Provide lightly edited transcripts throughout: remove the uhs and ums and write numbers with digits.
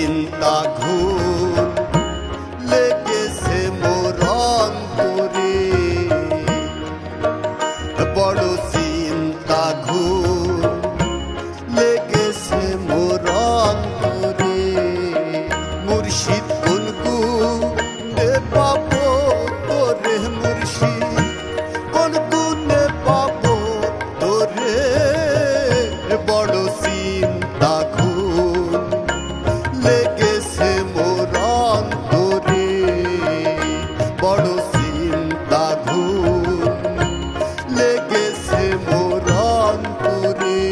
চিন্তা ঘুর লেগেছে মোর অন্তরে, বড় চিন্তা ঘুর লেগেছে মোর অন্তরে। মুর্শিদ কোন গুণে পাবো তোরে, মুর্শিদ কোন গুণে পাবো তোরে, বড় চিন্তা ঘুর লেগেছে মোর অন্তরে, বড় চিন্তা ঘুর লেগেছে মোর অন্তরে।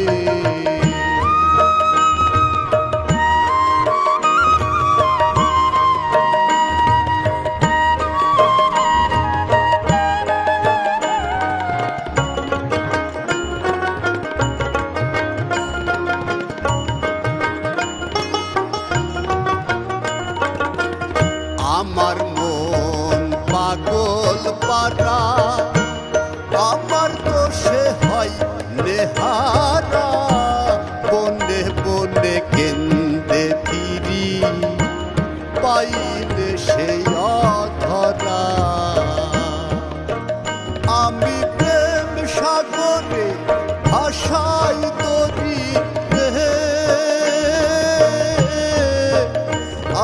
আমার মন পাগল পারা, আমার দোষে হয় নেহারা, বনে বনে কেন্দে ফিরি পাইলে সে অধরা। আমি প্রেম সাগরে ভাষাই তরি রে,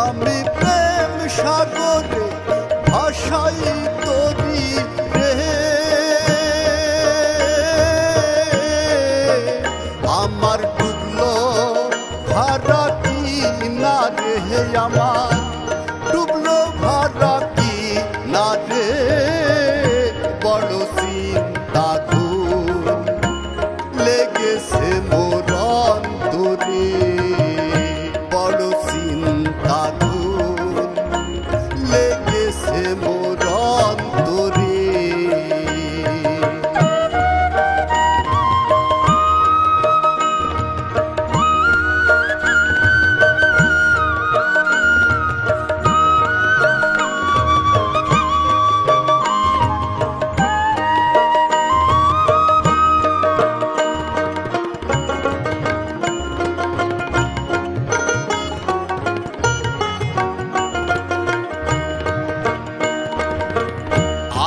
আমি প্রেম সাগরে ভাষাই তরি রে, আমার ডুবলো ভাড়া কি না রে, আমার ডুবলো ভাড়া কি না রে, বড় চিন্তা ঘুর লেগেছে মোর অন্তরে, বড় চিন্তা ঘুর লেগেছে মোর অন্তরে।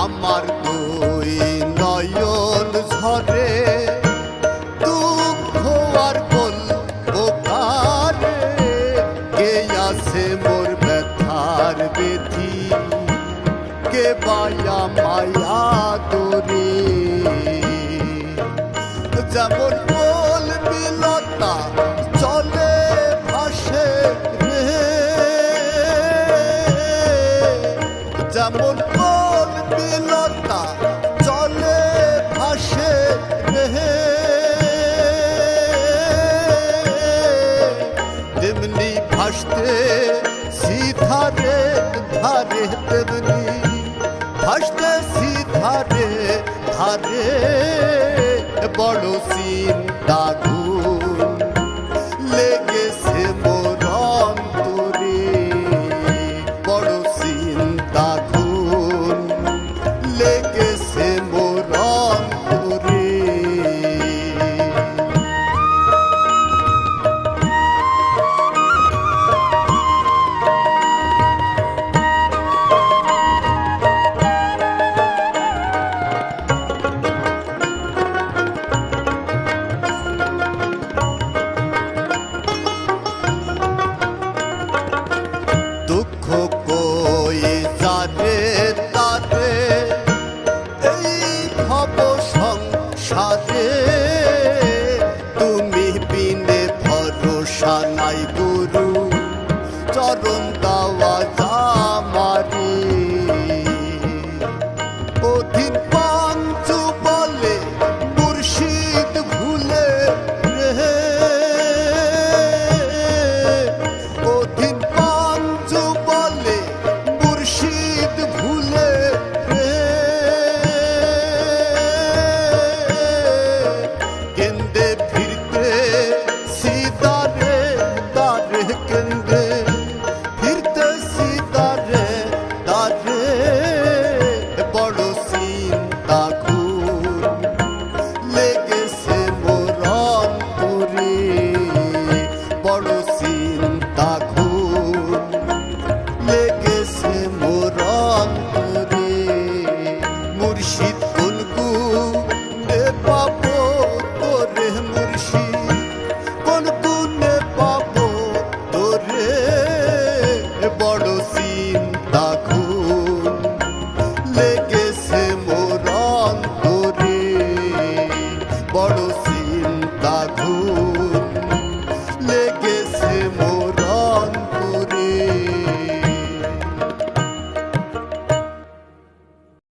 আমার দুই নয়ন ঝরে দুঃখ আর বলবো কারে, কে আছে মোর ব্যথার বেথি, কে বায়া মায়া দরে। যেমন বল বিলতা চলে ভাসে রে, যেমন বল বিলতা চলে ভাসে রে, তেমনি ভাসতে সিধারে ধারে, তেমনি ভাসতে সিধারে ধারে, বড় চিন্তা ঘুর লেগেছে মোর অন্তরে, বড় চিন্তা ঘুর লেগেছে মোর অন্তরে। দুঃখ কই যারে তারে এই ভব সংসারে, তুমি বিনে ভরসা নাই গুরু, চরণ দাওয়া জামারি। অধীন পাঞ্চু বলে মুর্শিদ ভুলে রে, অধীন পাঞ্চু বলে মুর্শিদ ভুলে রে, কেন্দে ফিরতে সিদারে দারে, কেন্দে